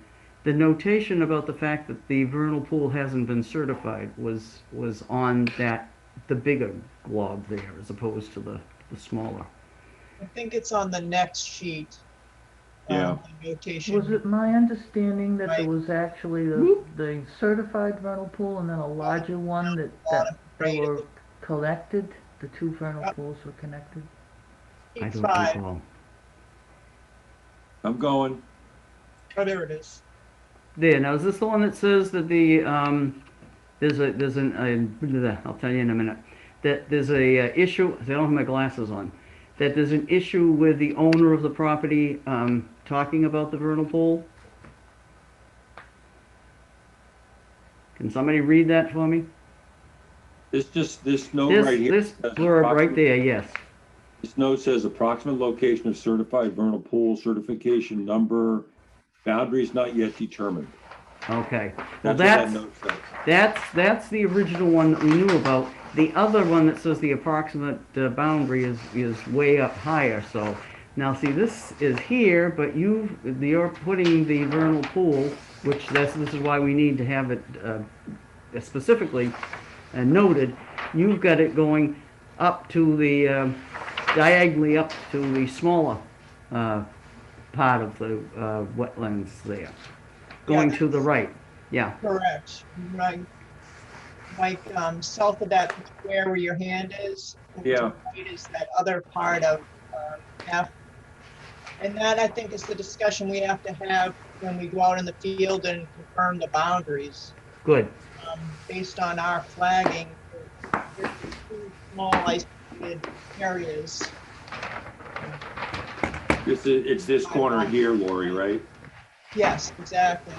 The notation about the fact that the vernal pool hasn't been certified was on the bigger blob there, as opposed to the smaller. I think it's on the next sheet. Yeah. Notation. Was it my understanding that there Right. was actually the certified vernal pool and then a larger one that they Right. were collected? The two vernal Yep. pools were connected? I Sheet don't 5. recall. I'm going. Oh, there it is. There, now is this the one that says that I'll tell you in a minute, that there's a issue, I don't have my glasses on, that there's an issue with the owner of the property talking about the vernal pool? Can somebody read that for me? This note right here. This says blurb right approximate- there, yes. This note says approximate location of certified vernal pool, certification number, boundaries not yet determined. Okay. Well, That's what that note says. that's the original one that we knew about. The other one that says the approximate boundary is way up higher. So now see, this is here, but you're putting the vernal pool, which this is why we need to have it specifically noted. You've got it going up to the diagonally up to the smaller part of the wetlands there, going to the that's right. Yeah. Correct. Right. Like south of that square where your hand is. And to Yeah. the right is that other part of F. And that, I think, is the discussion we have to have when we go out in the field and confirm the boundaries. Good. Based on our flagging, there's two small isolated areas. It's this corner here, Lori, right? Yes, exactly.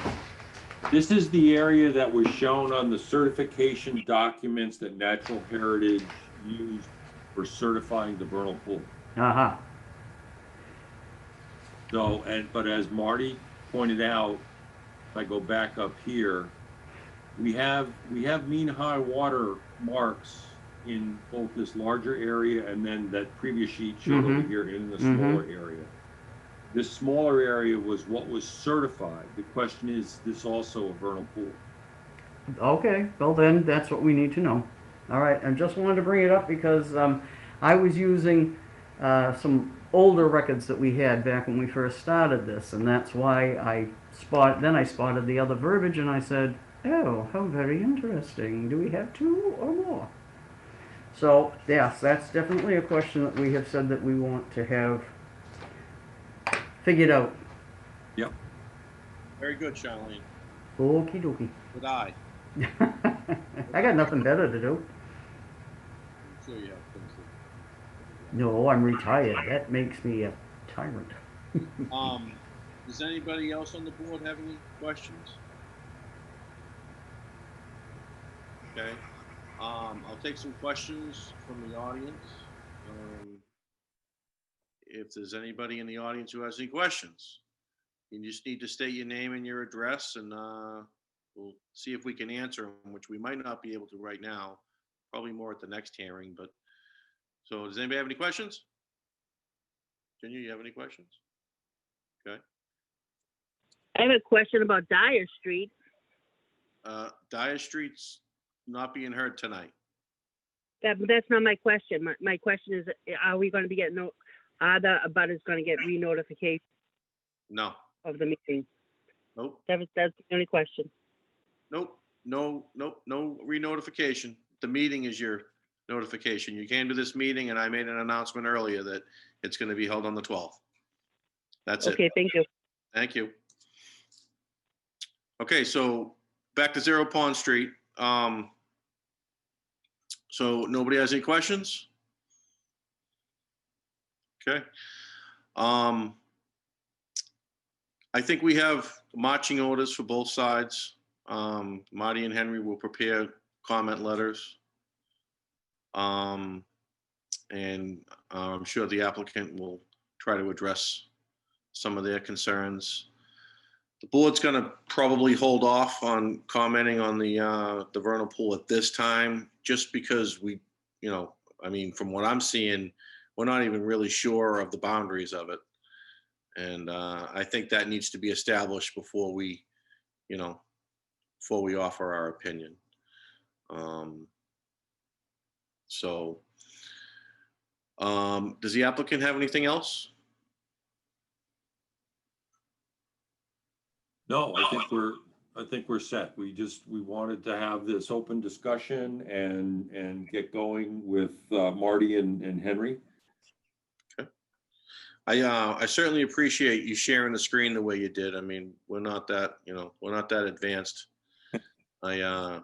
This is the area that was shown on the certification documents that Natural Heritage used for certifying the vernal pool. Uh-huh. So, but as Marty pointed out, if I go back up here, we have mean high water marks in both this larger area and then that previous sheet showed over here in the smaller area. This smaller area was what was certified. The question is this also a vernal pool? Okay, well then, that's what we need to know. All right, I just wanted to bring it up because I was using some older records that we had back when we first started this, and that's why I spotted the other verbiage, and I said, oh, how very interesting. Do we have two or more? So, yes, that's definitely a question that we have said that we want to have figured out. Yep. Very good, Charlene. Okie dokie. Good eye. I got nothing better to do. I'm sure you have things to. No, I'm retired. That makes me a tyrant. Does anybody else on the board have any questions? Okay. I'll take some questions from the audience. If there's anybody in the audience who has any questions, you just need to state your name and your address, and we'll see if we can answer them, which we might not be able to right now, probably more at the next hearing. But so, does anybody have any questions? Virginia, you have any questions? Okay. I have a question about Dyer Street. Dyer Street's not being heard tonight. That's not my question. My question is, are we going to be getting, are the abutters going to get re-notification No. of the meeting? Nope. That's the only question. Nope. No re-notification. The meeting is your notification. You came to this meeting and I made an announcement earlier that it's going to be held on the 12th. That's it. Okay, thank you. Thank you. Okay, so back to Zero Pond Street. So nobody has any questions? Okay. I think we have marching orders for both sides. Marty and Henry will prepare comment letters. And I'm sure the applicant will try to address some of their concerns. The board's going to probably hold off on commenting on the vernal pool at this time, just because we, I mean, from what I'm seeing, we're not even really sure of the boundaries of it. And I think that needs to be established before we, before we offer our opinion. Does the applicant have anything else? No, I think we're set. We wanted to have this open discussion and get going with Marty and Henry. I certainly appreciate you sharing the screen the way you did. I mean, we're not that advanced. I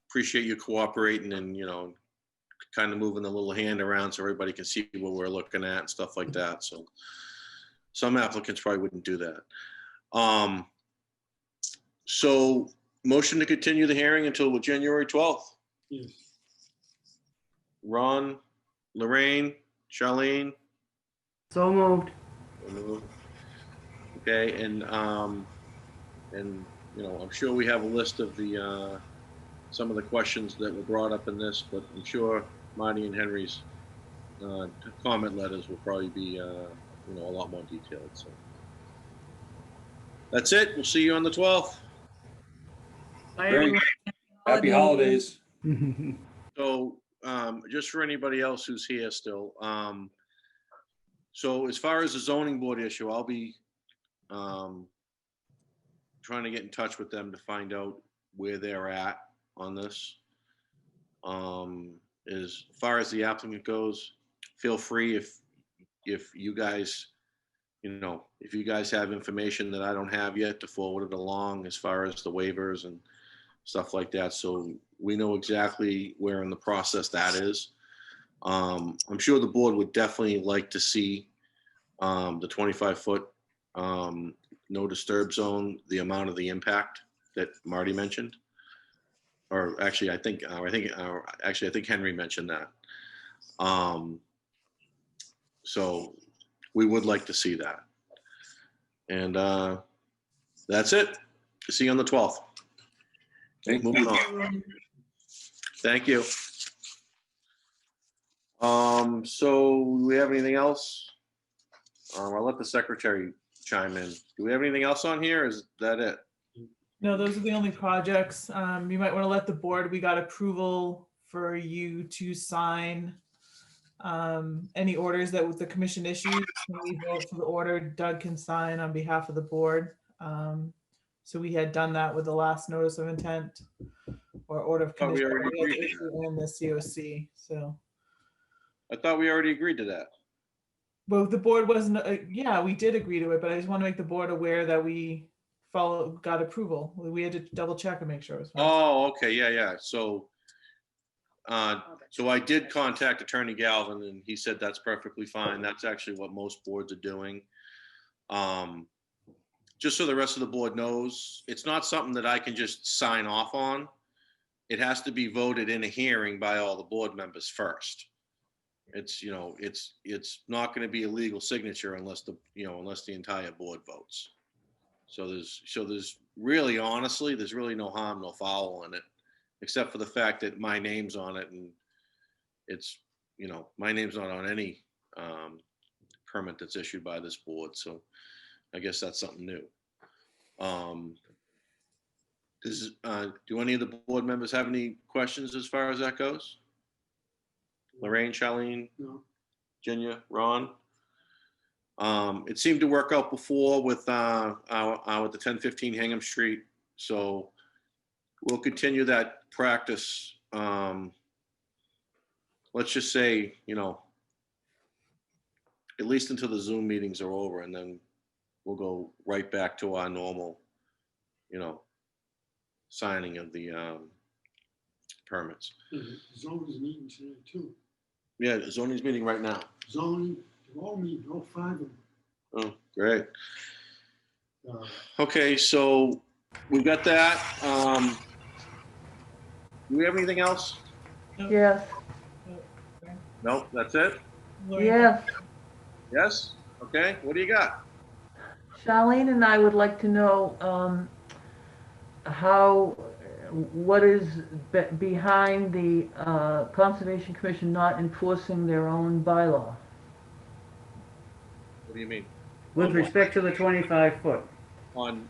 appreciate you cooperating and, kind of moving the little hand around so everybody can see what we're looking at and stuff like that. So some applicants probably wouldn't do that. So motion to continue the hearing until January 12th. Yes. Ron, Lorraine, Charlene. So moved. Okay, and I'm sure we have a list of the some of the questions that were brought up in this, but I'm sure Marty and Henry's comment letters will probably be a lot more detailed. So that's it. We'll see you on the 12th. Bye, Great. everyone. Happy holidays. So just for anybody else who's here still, so as far as the zoning board issue, I'll be trying to get in touch with them to find out where they're at on this. As far as the applicant goes, feel free if you guys, if you guys have information that I don't have yet, to forward it along as far as the waivers and stuff like that. So we know exactly where in the process that is. I'm sure the board would definitely like to see the 25-foot no disturb zone, the amount of the impact that Marty mentioned. Or actually, I think Henry mentioned that. So we would like to see that. And that's it. See you on the 12th. Moving on. Thank you. So do we have anything else? I'll let the secretary chime in. Do we have anything else on here? Is that it? No, those are the only projects. You might want to let the board, we got approval for you to sign any orders that the commission issued. When we vote for the order, Doug can sign on behalf of the board. So we had done that with the last notice of intent or order of Oh, we commission already agreed to and the COC. So, I thought we already agreed to that. well, the board wasn't, yeah, we did agree to it, but I just want to make the board aware that we got approval. We had to double check and make sure it was. Oh, okay, yeah. So I did contact Attorney Galvin and he said that's perfectly fine. That's actually what most boards are doing. Just so the rest of the board knows, it's not something that I can just sign off on. It has to be voted in a hearing by all the board members first. It's not going to be a legal signature unless the entire board votes. So there's really, honestly, there's really no harm, no foul in it, except for the fact that my name's on it, and it's, my name's not on any permit that's issued by this board. So I guess that's something new. Do any of the board members have any questions as far as that goes? Lorraine, Charlene, No. Virginia, Ron? It seemed to work out before with the 1015 Hingham Street. So we'll continue that practice. Let's just say, at least until the Zoom meetings are over, and then we'll go right back to our normal, signing of the permits. The zoning's meeting today too. Yeah, the zoning's meeting right now. Zoning, they're all meeting, all 5 of them. Oh, great. Uh, Okay, so we got that. Do we have anything else? Yes, No, that's it? yes. Yes? Okay, what do you got? Charlene and I would like to know what is behind the Conservation Commission not enforcing their own bylaw? What do you mean? With respect to the 25-foot. On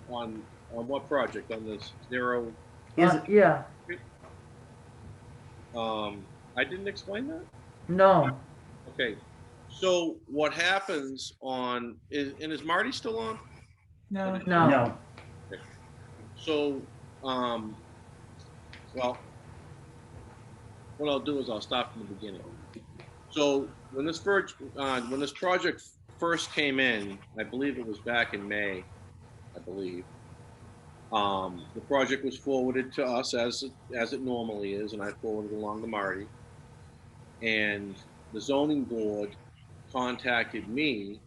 what project? On this zero? Yeah, I didn't explain that? no, Okay, so what happens is Marty still on? No. no. No. So, well, what I'll do is I'll start from the beginning. So when this project first came in, I believe it was back in May, I believe. The project was forwarded to us as it normally is, and I forwarded along to Marty. And the zoning board contacted me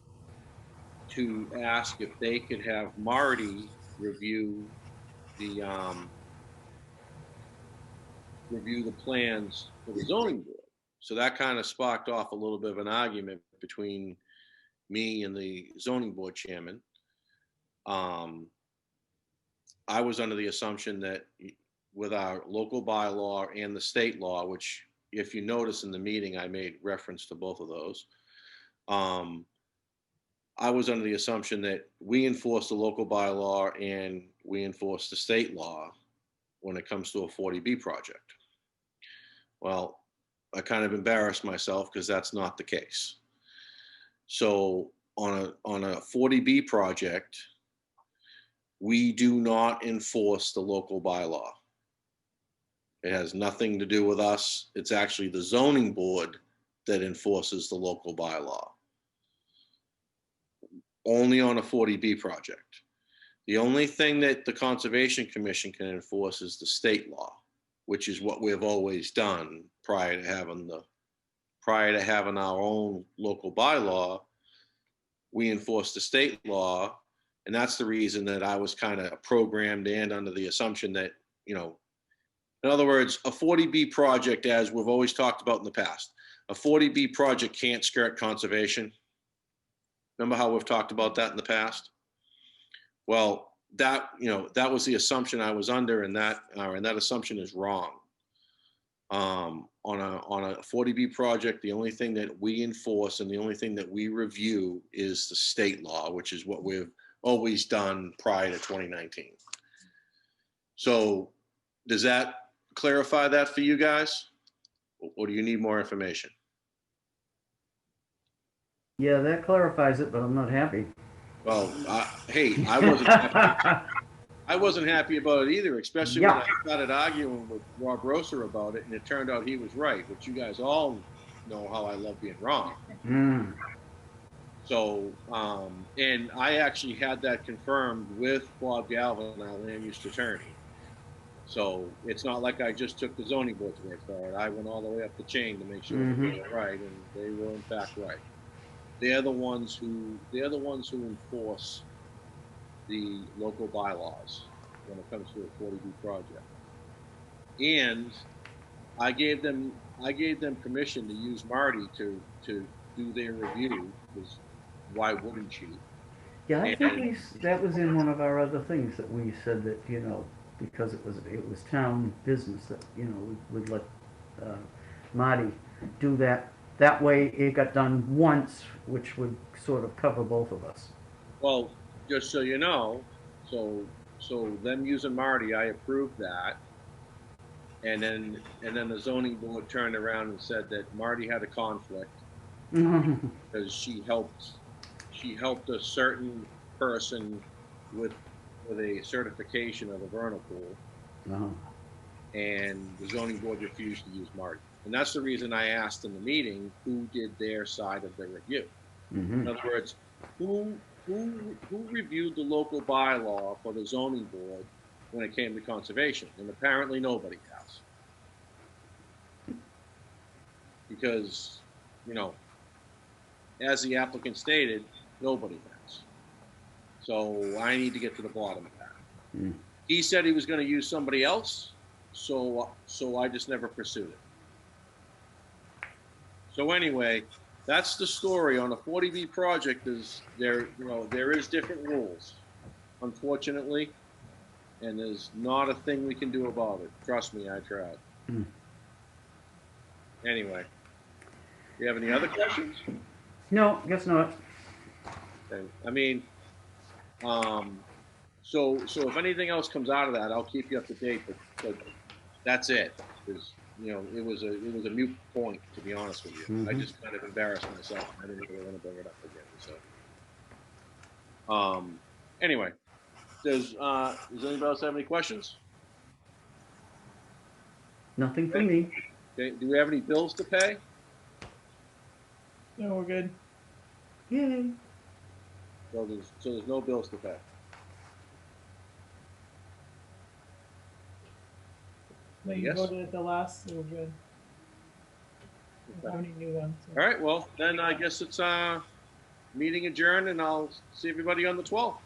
to ask if they could have Marty review the plans for the zoning board. So that kind of sparked off a little bit of an argument between me and the zoning board chairman. I was under the assumption that with our local bylaw and the state law, which if you notice in the meeting, I made reference to both of those. I was under the assumption that we enforce the local bylaw and we enforce the state law when it comes to a 40B project. Well, I kind of embarrassed myself because that's not the case. So on a 40B project, we do not enforce the local bylaw. It has nothing to do with us. It's actually the zoning board that enforces the local bylaw. Only on a 40B project. The only thing that the Conservation Commission can enforce is the state law, which is what we've always done prior to having our own local bylaw. We enforce the state law, and that's the reason that I was kind of programmed and under the assumption that, in other words, a 40B project, as we've always talked about in the past, a 40B project can't skirt conservation. Remember how we've talked about that in the past? Well, that was the assumption I was under, and that assumption is wrong. On a 40B project, the only thing that we enforce and the only thing that we review is the state law, which is what we've always done prior to 2019. So does that clarify that for you guys? Or do you need more information? Yeah, that clarifies it, but I'm not happy. Well, hey, I wasn't happy. I wasn't happy about it either, especially when I started arguing with Rob Rosser about it, and it turned out he was right, which you guys all know how I love being wrong. Mm. So, and I actually had that confirmed with Bob Galvin, our land use attorney. So it's not like I just took the zoning board's word for it. I went all the way up the chain to make sure they were right, and they were in fact right. They're the ones who enforce the local bylaws when it comes to a 40B project. And I gave them permission to use Marty to do their review, because why wouldn't you? Yeah, I think that was in one of our other things that we said that, because it was town business that, we would let Marty do that. That way it got done once, which would sort of cover both of us. Well, just so you know, so them using Marty, I approved that. And then the zoning board turned around and said that Marty had a conflict because she helped a certain person with a certification of a vernal pool. And the zoning board refused to use Marty. And that's the reason I asked in the meeting who did their side of the review. In other words, who reviewed the local bylaw for the zoning board when it came to conservation? And apparently nobody has. Because, as the applicant stated, nobody has. So I need to get to the bottom of that. He said he was going to use somebody else, so I just never pursued it. So anyway, that's the story on a 40B project. There is different rules, unfortunately, and there's not a thing we can do about it. Trust me, I tried. Anyway, do you have any other questions? No, guess not. Okay. I mean, so if anything else comes out of that, I'll keep you up to date. But that's it. It was a moot point, to be honest with you. I just kind of embarrassed myself. I didn't really want to bring it up again. So, anyway, does anybody else have any questions? Nothing for me. Okay, do we have any bills to pay? No, we're good. Yay. So there's no bills to pay. No, you Yes. voted at the last, so we're good. How many new ones? All right, well, then I guess it's meeting adjourned, and I'll see everybody on the 12th.